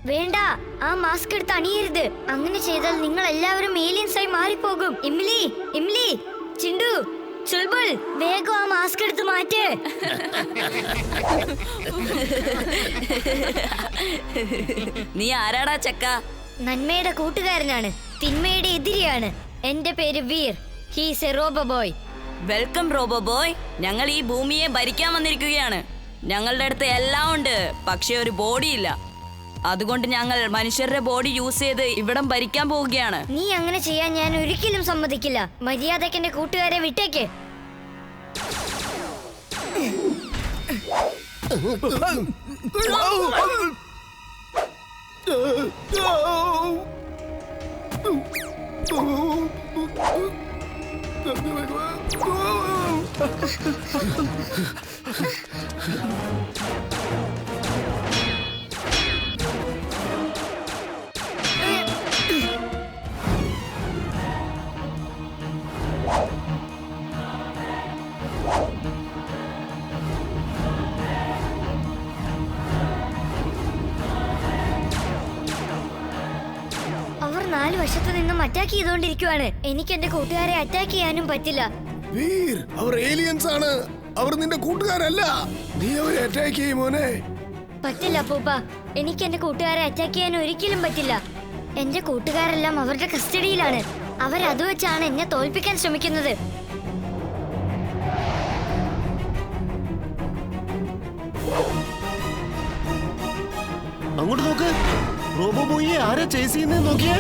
വേണ്ട, ആ മാസ്ക് എടുത്ത് അണിയരുത്. അങ്ങനെ ചെയ്താൽ നിങ്ങൾ എല്ലാവരും ഏലിയൻസ് ആയി മാറിപ്പോകും. ഇംലി, ഇംലി, ചിണ്ടു, ചുൾബുൾ, വേഗം ആ മാസ്ക് എടുത്ത് മാറ്റ്. നീ ആരാടാ ചക്ക? നന്മയുടെ കൂട്ടുകാരനാണ്, തിന്മയുടെ എതിരെയാണ്. എന്റെ പേര് Veer. He's A robo boy. Welcome robo boy. ഞങ്ങൾ ഈ ഭൂമിയെ ഭരിക്കാൻ വന്നിരിക്കുകയാണ്. ഞങ്ങളുടെ അടുത്ത് എല്ലാം ഉണ്ട്, പക്ഷെ ഒരു ബോഡി ഇല്ല. അതുകൊണ്ട് ഞങ്ങൾ മനുഷ്യരുടെ ബോഡി യൂസ് ചെയ്ത് ഇവിടം ഭരിക്കാൻ പോവുകയാണ്. നീ അങ്ങനെ ചെയ്യാൻ ഞാൻ ഒരിക്കലും സമ്മതിക്കില്ല. മര്യാദയ്ക്ക് എന്റെ കൂട്ടുകാരെ വിട്ടേക്ക്. അവർ 4 വശത്തു നിന്നും അറ്റാക്ക് ചെയ്തുകൊണ്ടിരിക്കുവാണ്. എനിക്ക് എന്റെ കൂട്ടുകാരെ അറ്റാക്ക് ചെയ്യാനും പറ്റില്ല. വീർ, അവർ ഏലിയൻസ് ആണ്. അവർ നിന്റെ കൂട്ടുകാരല്ല. നീ അവരെ അറ്റാക്ക് ചെയ്യും മോനെ. പറ്റില്ല പൂപ്പ, എനിക്ക് എന്റെ കൂട്ടുകാരെ അറ്റാക്ക് ചെയ്യാൻ ഒരിക്കലും പറ്റില്ല. എന്റെ കൂട്ടുകാരെല്ലാം അവരുടെ കസ്റ്റഡിയിലാണ്. അവരത് വെച്ചാണ് എന്നെ തോൽപ്പിക്കാൻ ശ്രമിക്കുന്നത്. അങ്ങോട്ട് നോക്ക്, റോബോ ബോയിയെ ആരാ ചേസ് ചെയ്യുന്നേ നോക്കിയേ.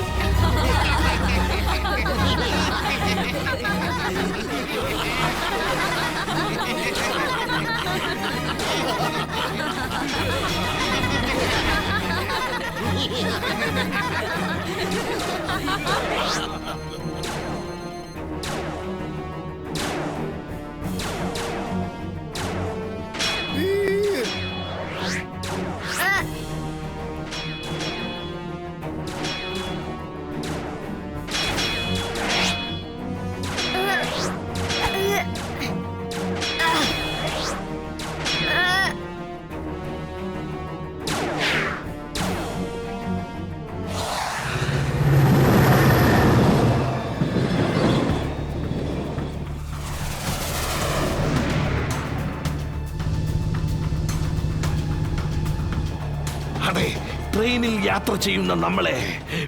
അതെ, ട്രെയിനിൽ യാത്ര ചെയ്യുന്ന നമ്മളെ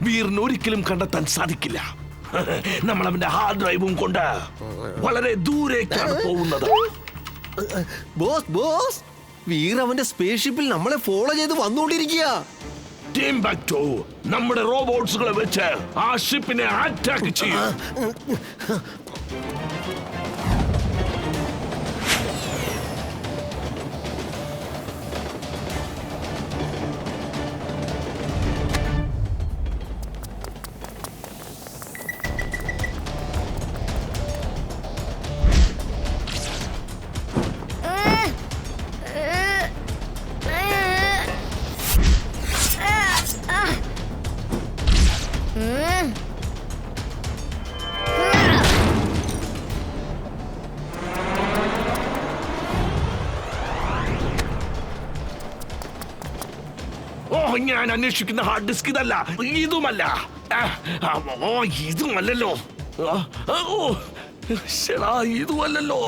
വീറിന് ഒരിക്കലും കണ്ടെത്താൻ സാധിക്കില്ല. നമ്മൾ അവന്റെ ഹാർഡ് ഡ്രൈവും കൊണ്ട് വളരെ ദൂരേക്കാണ് പോകുന്നത്. ബോസ് ബോസ്, വീർ അവന്റെ സ്പേസ് ഷിപ്പിൽ നമ്മളെ ഫോളോ ചെയ്ത് വന്നുകൊണ്ടിരിക്കുക. ടിംബക്ടു നമ്മുടെ റോബോട്ട്സുകളെ വെച്ച് ആ ഷിപ്പിനെ അറ്റാക്ക് ചെയ്യും. ഓ, ഞാൻ അന്വേഷിക്കുന്ന ഹാർഡ് ഡിസ്ക് ഇതല്ല, ഇതുമല്ല. ഓ, ഇതുമല്ലല്ലോ. ഓ ശരാ, ഇതുമല്ലല്ലോ.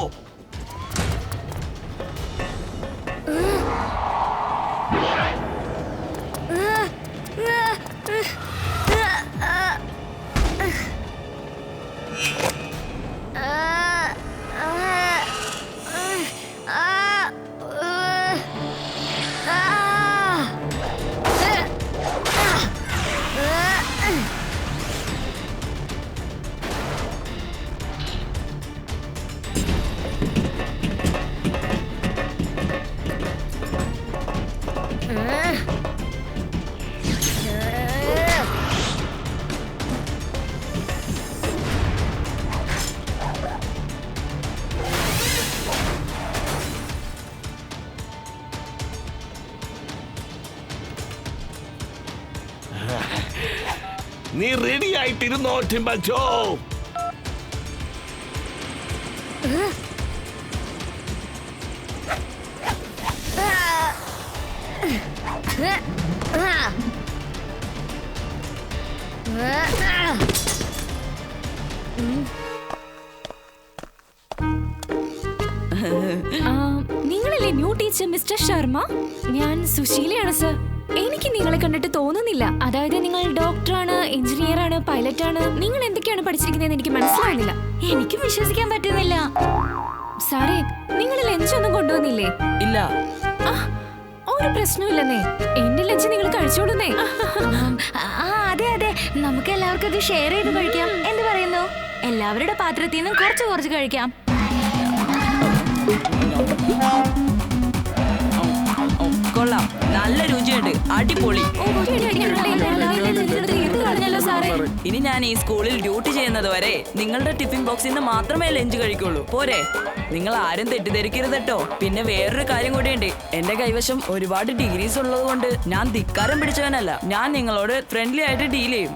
നീ റെഡി ആയിട്ടിരുന്നോ ടിംബക്ടു? നിങ്ങളല്ലേ ന്യൂ ടീച്ചർ മിസ്റ്റർ ശർമ്മ? ഞാൻ സുശീലയാണ് സർ. എനിക്ക് നിങ്ങളെ കണ്ടിട്ട് തോന്നുന്നില്ല. അതായത് നിങ്ങൾ ഡോക്ടറാണ്, എഞ്ചിനീയർ ആണ്, പൈലറ്റ് ആണ്. നിങ്ങൾ എന്തൊക്കെയാണ് പഠിച്ചിരിക്കുന്നതെന്ന് എനിക്ക് മനസ്സിലാവുന്നില്ല. എനിക്ക് വിശ്വസിക്കാൻ പറ്റുന്നില്ല. സാറേ, നിങ്ങൾ ലഞ്ചൊന്നും കൊണ്ടുവന്നില്ലേ? ഇല്ല. ഒരു പ്രശ്നമില്ലെന്നേ. എന്റെ ലഞ്ച് നിങ്ങൾ കഴിച്ചോളൂന്നേ. അതെ അതെ, നമുക്ക് എല്ലാവർക്കും അത് ഷെയർ ചെയ്ത് കഴിക്കാം. എന്ത് പറയുന്നു? എല്ലാവരുടെ പാത്രത്തിൽ നിന്നും കുറച്ച് കുറച്ച് കഴിക്കാം. കൊള്ളാം, നല്ല രുചിയുണ്ട്, അടിപൊളി. ഇനി ഞാൻ ഈ സ്കൂളിൽ ഡ്യൂട്ടി ചെയ്യുന്നത് വരെ നിങ്ങളുടെ ടിഫിൻ ബോക്സിൽ നിന്ന് മാത്രമേ ലഞ്ച് കഴിക്കുള്ളൂ. പോരെ? നിങ്ങൾ ആരും തെറ്റിദ്ധരിക്കരുത് കേട്ടോ. പിന്നെ വേറൊരു കാര്യം കൂടിയുണ്ട്. എന്റെ കൈവശം ഒരുപാട് ഡിഗ്രീസ് ഉള്ളത് കൊണ്ട് ഞാൻ ധിക്കാരം പിടിച്ചവനല്ല. ഞാൻ നിങ്ങളോട് ഫ്രണ്ട്ലി ആയിട്ട് ഡീൽ ചെയ്യും.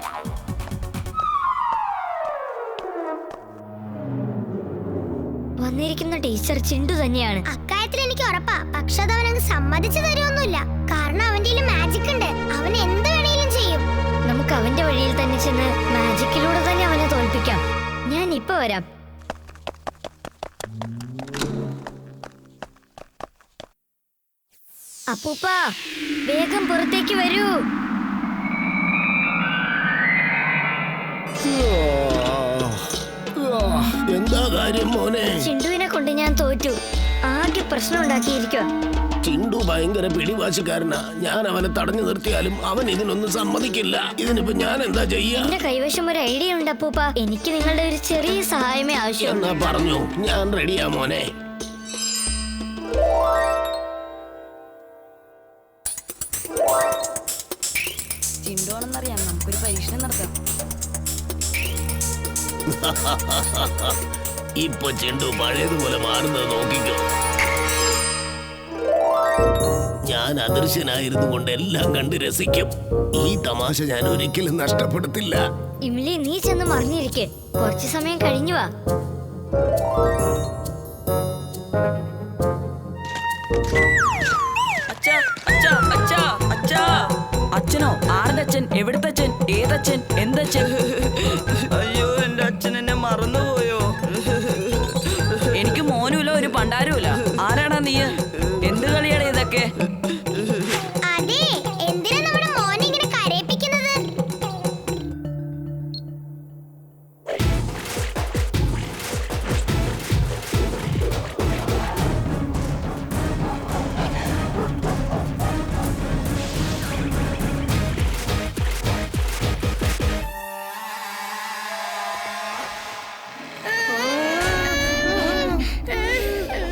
വന്നിരിക്കുന്ന ടീച്ചർ ചിണ്ടു തന്നെയാണ്. അക്കാര്യത്തിൽ എനിക്ക് ഉറപ്പാ. പക്ഷെ അത് അവനങ്ങ് സമ്മതിച്ചു തരുമൊന്നുമില്ല. കാരണം അവന്റെ മാജിക് ഉണ്ട്. അവൻ എന്ത് വേണേലും ചെയ്യും. നമുക്ക് അവന്റെ വഴിയിൽ തന്നെ ചെന്ന് മാജിക്കിലൂടെ തന്നെ അവനെ തോൽപ്പിക്കാം. ഞാൻ ഇപ്പൊ വരാം. അപ്പൂപ്പ, വേഗം പുറത്തേക്ക് വരൂ. എന്താ കാര്യം മോനെ? ചിണ്ടുവിനെ കൊണ്ട് ഞാൻ തോറ്റു. ആകെ പ്രശ്നം ഉണ്ടാക്കിയിരിക്കുക. ചിണ്ടു ഭയങ്കര പിടിവാശിക്കാരനാ. ഞാൻ അവനെ തടഞ്ഞു നിർത്തിയാലും അവൻ ഇതിനൊന്നും സമ്മതിക്കില്ല. ഇതിനിപ്പോ ഞാൻ എന്താ ചെയ്യാ? എന്റെ കൈവശം ഒരു ഐഡിയ ഉണ്ട് അപ്പൂപ്പ. എനിക്ക് നിങ്ങളുടെ ഒരു ചെറിയ സഹായമേ ആവശ്യം. എന്നാ പറഞ്ഞു, ഞാൻ റെഡിയാ മോനെ. ചിണ്ടുവാണെന്നറിയാം, നമുക്കൊരു പരീക്ഷണം നടത്താം. ഇപ്പൊ ചിണ്ടു പഴയതുപോലെ മാറുന്നത് നോക്കിക്കോ. ഞാൻ അദൃശ്യനായിരുന്നു കൊണ്ട് എല്ലാം കണ്ട് രസിക്കും. ഈ തമാശ ഞാൻ ഒരിക്കലും നഷ്ടപ്പെടുത്തില്ല. ഇമിലി, നീ ചെന്ന് മറിഞ്ഞിരിക്കെ. കുറച്ചു സമയം കഴിഞ്ഞു വാ. അച്ഛനോ? ആരുടെ അച്ഛൻ? എവിടുത്തെ അച്ഛൻ? ഏതച്ഛൻ? എന്തച്ഛൻ? അയ്യോ, എന്റെ അച്ഛൻ എന്നെ മറന്നുപോയോ? എനിക്ക് മോനുമില്ല, ഒരു പണ്ടാരുമില്ല. ആരാടാ നീ? എന്ത് കളിയാണ് ഇതൊക്കെ? അതെ, എന്തിനാ നമ്മുടെ മോനെ ഇങ്ങനെ കരയിപ്പിക്കുന്നത്?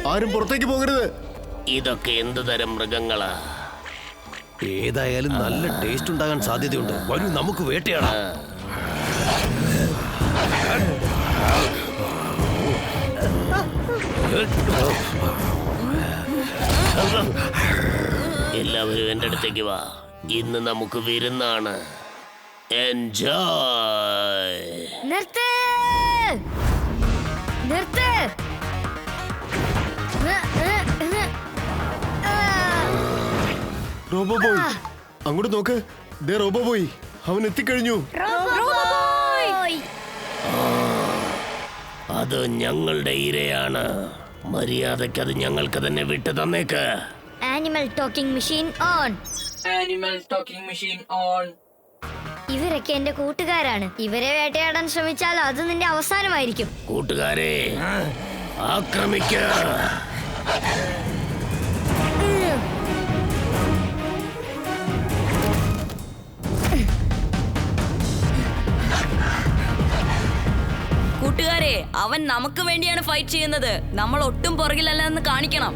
ആരും പുറത്തേക്ക് പോകരുത്. ഇതൊക്കെ എന്ത് തരം മൃഗങ്ങളാ? ഏതായാലും നല്ല ടേസ്റ്റ് ഉണ്ടാകാൻ സാധ്യതയുണ്ട്. വരൂ, നമുക്ക് വേട്ടയാടാം. എല്ലാവരും എന്റെ അടുത്തേക്ക് വാ. ഇന്ന് നമുക്ക് വിരുന്നാണ്. എൻജോയ്. നിർത്ത്, നിർത്ത്. റോബോ ബോയ്, അങ്ങോട്ട് നോക്ക്. ദേ റോബോ ബോയ്, അവൻ എത്തിക്കഴിഞ്ഞു. അത് ഞങ്ങളുടെ ഇരയാണ്. മര്യാദയ്ക്ക് അത് ഞങ്ങൾക്ക് തന്നെ വിട്ടു തന്നേക്ക്. Animal talking machine on. Animal talking machine on. ഇവരൊക്കെ എന്റെ കൂട്ടുകാരാണ്. ഇവരെ വേട്ടയാടാൻ ശ്രമിച്ചാൽ അത് നിന്റെ അവസാനമായിരിക്കും. കൂട്ടുകാരെ, ആക്രമിക്ക. കൂട്ടുകാരെ, അവൻ നമുക്ക് വേണ്ടിയാണ് ഫൈറ്റ് ചെയ്യുന്നത്. നമ്മൾ ഒട്ടും പുറകിലല്ല എന്ന് കാണിക്കണം.